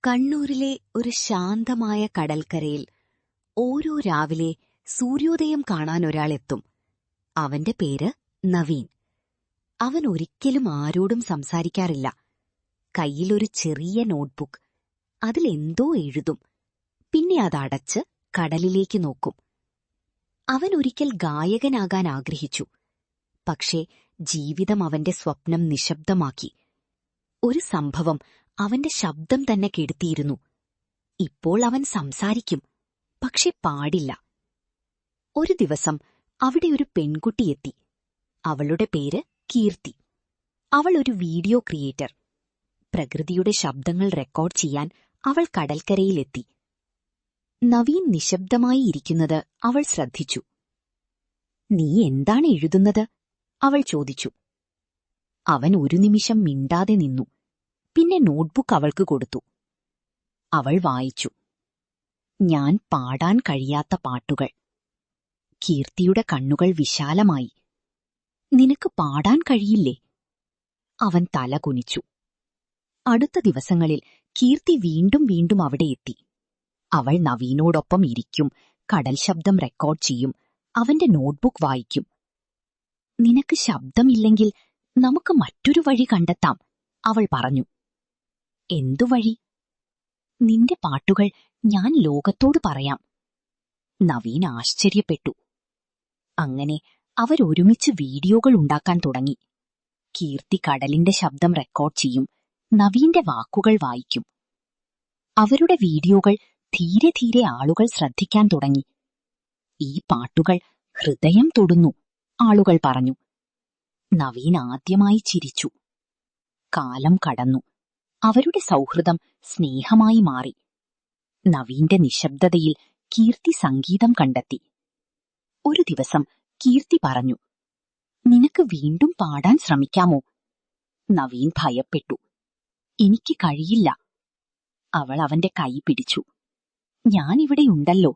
കണ്ണൂരിലെ ഒരു ശാന്തമായ കടൽക്കരയിൽ ഓരോ രാവിലെ സൂര്യോദയം കാണാൻ ഒരാളെത്തും. അവന്റെ പേര് നവീൻ. അവൻ ഒരിക്കലും ആരോടും സംസാരിക്കാറില്ല. കയ്യിലൊരു ചെറിയ നോട്ട്ബുക്ക്. അതിലെന്തോ എഴുതും. പിന്നെ അതടച്ച് കടലിലേക്ക് നോക്കും. അവൻ ഒരിക്കൽ ഗായകനാകാൻ ആഗ്രഹിച്ചു. പക്ഷേ ജീവിതം അവന്റെ സ്വപ്നം നിശബ്ദമാക്കി. ഒരു സംഭവം അവന്റെ ശബ്ദം തന്നെ കെടുത്തിയിരുന്നു. ഇപ്പോൾ അവൻ സംസാരിക്കും, പക്ഷെ പാടില്ല. ഒരു ദിവസം അവിടെ ഒരു പെൺകുട്ടിയെത്തി. അവളുടെ പേര് കീർത്തി. അവൾ ഒരു വീഡിയോ ക്രിയേറ്റർ. പ്രകൃതിയുടെ ശബ്ദങ്ങൾ റെക്കോർഡ് ചെയ്യാൻ അവൾ കടൽക്കരയിലെത്തി. നവീൻ നിശബ്ദമായി ഇരിക്കുന്നത് അവൾ ശ്രദ്ധിച്ചു. "നീ എന്താണ് എഴുതുന്നത്?" അവൾ ചോദിച്ചു. അവൻ ഒരു നിമിഷം മിണ്ടാതെ നിന്നു. പിന്നെ നോട്ട്ബുക്ക് അവൾക്ക് കൊടുത്തു. അവൾ വായിച്ചു. "ഞാൻ പാടാൻ കഴിയാത്ത പാട്ടുകൾ." കീർത്തിയുടെ കണ്ണുകൾ വിശാലമായി. "നിനക്ക് പാടാൻ കഴിയില്ലേ?" അവൻ തല കുനിച്ചു. അടുത്ത ദിവസങ്ങളിൽ കീർത്തി വീണ്ടും വീണ്ടും അവിടെ എത്തി. അവൾ നവീനോടൊപ്പം ഇരിക്കും, കടൽ ശബ്ദം റെക്കോർഡ് ചെയ്യും, അവന്റെ നോട്ട്ബുക്ക് വായിക്കും. "നിനക്ക് ശബ്ദമില്ലെങ്കിൽ നമുക്ക് മറ്റൊരു വഴി കണ്ടെത്താം," അവൾ പറഞ്ഞു. "എന്തു വഴി?" "നിന്റെ പാട്ടുകൾ ഞാൻ ലോകത്തോട് പറയാം." നവീൻ ആശ്ചര്യപ്പെട്ടു. അങ്ങനെ അവരൊരുമിച്ച് വീഡിയോകൾ ഉണ്ടാക്കാൻ തുടങ്ങി. കീർത്തി കടലിന്റെ ശബ്ദം റെക്കോർഡ് ചെയ്യും, നവീന്റെ വാക്കുകൾ വായിക്കും. അവരുടെ വീഡിയോകൾ ധീരെ ധീരെ ആളുകൾ ശ്രദ്ധിക്കാൻ തുടങ്ങി. "ഈ പാട്ടുകൾ ഹൃദയം തൊടുന്നു," ആളുകൾ പറഞ്ഞു. നവീൻ ആദ്യമായി ചിരിച്ചു. കാലം കടന്നു. അവരുടെ സൗഹൃദം സ്നേഹമായി മാറി. നവീന്റെ നിശബ്ദതയിൽ കീർത്തി സംഗീതം കണ്ടെത്തി. ഒരു ദിവസം കീർത്തി പറഞ്ഞു, "നിനക്ക് വീണ്ടും പാടാൻ ശ്രമിക്കാമോ?" നവീൻ ഭയപ്പെട്ടു. "എനിക്ക് കഴിയില്ല." അവൾ അവന്റെ കൈ പിടിച്ചു. "ഞാനിവിടെയുണ്ടല്ലോ."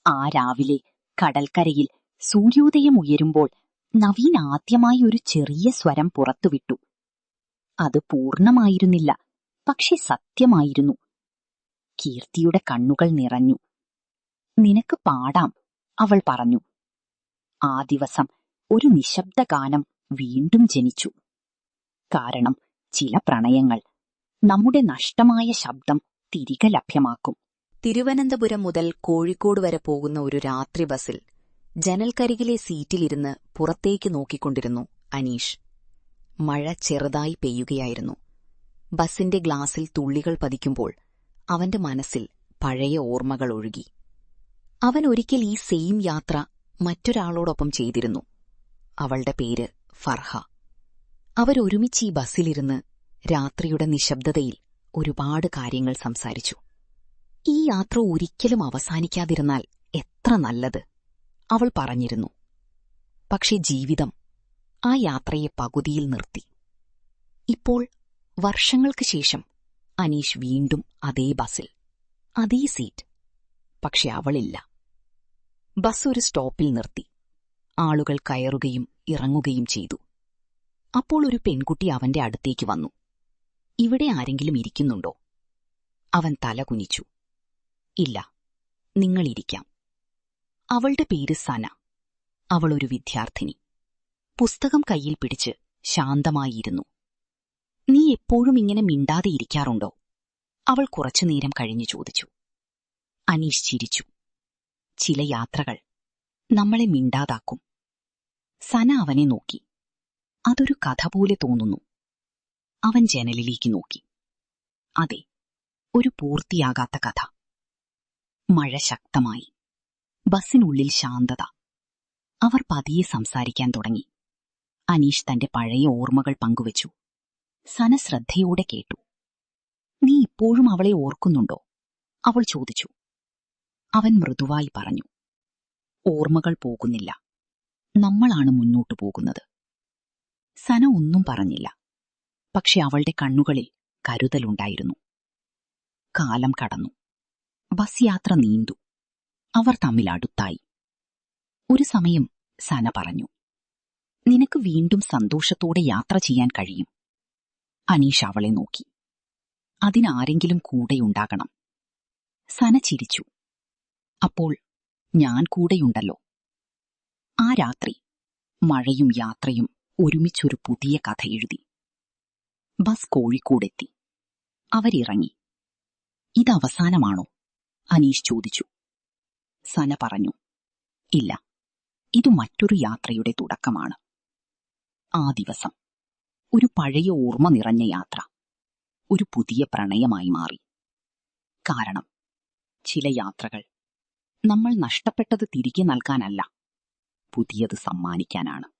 ആ രാവിലെ കടൽക്കരയിൽ സൂര്യോദയം ഉയരുമ്പോൾ നവീൻ ആദ്യമായി ഒരു ചെറിയ സ്വരം പുറത്തുവിട്ടു. അത് പൂർണ്ണമായിരുന്നില്ല, പക്ഷെ സത്യമായിരുന്നു. കീർത്തിയുടെ കണ്ണുകൾ നിറഞ്ഞു. "നിനക്ക് പാടാം," അവൾ പറഞ്ഞു. ആ ദിവസം ഒരു നിശബ്ദ ഗാനം വീണ്ടും ജനിച്ചു. കാരണം ചില പ്രണയങ്ങൾ നമ്മുടെ നഷ്ടമായ ശബ്ദം തിരികെ ലഭ്യമാക്കും. തിരുവനന്തപുരം മുതൽ കോഴിക്കോട് വരെ പോകുന്ന ഒരു രാത്രി ബസിൽ ജനൽക്കരികിലെ സീറ്റിലിരുന്ന് പുറത്തേക്ക് നോക്കിക്കൊണ്ടിരുന്നു അനീഷ്. മഴ ചെറുതായി പെയ്യുകയായിരുന്നു. ബസിന്റെ ഗ്ലാസിൽ തുള്ളികൾ പതിക്കുമ്പോൾ അവന്റെ മനസ്സിൽ പഴയ ഓർമ്മകൾ ഒഴുകി. അവൻ ഒരിക്കൽ ഈ സെയിം യാത്ര മറ്റൊരാളോടൊപ്പം ചെയ്തിരുന്നു. അവളുടെ പേര് ഫർഹ. അവരൊരുമിച്ച് ഈ ബസ്സിലിരുന്ന് രാത്രിയുടെ നിശബ്ദതയിൽ ഒരുപാട് കാര്യങ്ങൾ സംസാരിച്ചു. "ഈ യാത്ര ഒരിക്കലും അവസാനിക്കാതിരുന്നാൽ എത്ര നല്ലത്," അവൾ പറഞ്ഞിരുന്നു. പക്ഷെ ജീവിതം ആ യാത്രയെ പകുതിയിൽ നിർത്തി. ഇപ്പോൾ വർഷങ്ങൾക്ക് ശേഷം അനീഷ് വീണ്ടും അതേ ബസ്സിൽ, അതേ സീറ്റ്. പക്ഷെ അവളില്ല. ബസ് ഒരു സ്റ്റോപ്പിൽ നിർത്തി. ആളുകൾ കയറുകയും ഇറങ്ങുകയും ചെയ്തു. അപ്പോൾ ഒരു പെൺകുട്ടി അവന്റെ അടുത്തേക്ക് വന്നു. "ഇവിടെ ആരെങ്കിലും ഇരിക്കുന്നുണ്ടോ?" അവൻ തല കുനിച്ചു. "ഇല്ല, നിങ്ങളിരിക്കാം." അവളുടെ പേര് സന. അവളൊരു വിദ്യാർത്ഥിനി. പുസ്തകം കയ്യിൽ പിടിച്ച് ശാന്തമായിരുന്നു. "നീ എപ്പോഴും ഇങ്ങനെ മിണ്ടാതെ ഇരിക്കാറുണ്ടോ?" അവൾ കുറച്ചുനേരം കഴിഞ്ഞു ചോദിച്ചു. അനീഷ് ചിരിച്ചു. "ചില യാത്രകൾ നമ്മളെ മിണ്ടാതാക്കും." സന അവനെ നോക്കി. "അതൊരു കഥ പോലെ തോന്നുന്നു." അവൻ ജനലിലേക്ക് നോക്കി. "അതെ, ഒരു പൂർത്തിയാകാത്ത കഥ." മഴ ശക്തമായി. ബസ്സിനുള്ളിൽ ശാന്തത. അവർ പതിയെ സംസാരിക്കാൻ തുടങ്ങി. അനീഷ് തന്റെ പഴയ ഓർമ്മകൾ പങ്കുവച്ചു. സന ശ്രദ്ധയോടെ കേട്ടു. "നീ ഇപ്പോഴും അവളെ ഓർക്കുന്നുണ്ടോ?" അവൾ ചോദിച്ചു. അവൻ മൃദുവായി പറഞ്ഞു, "ഓർമ്മകൾ പോകുന്നില്ല, നമ്മളാണ് മുന്നോട്ടു പോകുന്നത്." സന ഒന്നും പറഞ്ഞില്ല. പക്ഷെ അവളുടെ കണ്ണുകളിൽ കരുതലുണ്ടായിരുന്നു. കാലം കടന്നു. ബസ് യാത്ര നീണ്ടു. അവർ തമ്മിൽ അടുത്തായി. ഒരു സമയം സന പറഞ്ഞു, "നിനക്ക് വീണ്ടും സന്തോഷത്തോടെ യാത്ര ചെയ്യാൻ കഴിയും." അനീഷ് അവളെ നോക്കി. അതിനാരെങ്കിലും കൂടെയുണ്ടാകണം. സന ചിരിച്ചു. അപ്പോൾ ഞാൻ കൂടെയുണ്ടല്ലോ. ആ രാത്രി മഴയും യാത്രയും ഒരുമിച്ചൊരു പുതിയ കഥ എഴുതി. ബസ് കോഴിക്കോടെത്തി. അവരിറങ്ങി. ഇതവസാനമാണോ? അനീഷ് ചോദിച്ചു. സന പറഞ്ഞു, ഇല്ല, ഇത് മറ്റൊരു യാത്രയുടെ തുടക്കമാണ്. ആ ദിവസം ഒരു പഴയ ഓർമ്മ നിറഞ്ഞ യാത്ര ഒരു പുതിയ പ്രണയമായി മാറി. കാരണം ചില യാത്രകൾ നമ്മൾ നഷ്ടപ്പെട്ടത് തിരികെ നൽകാനല്ല, പുതിയത് സമ്മാനിക്കാനാണ്.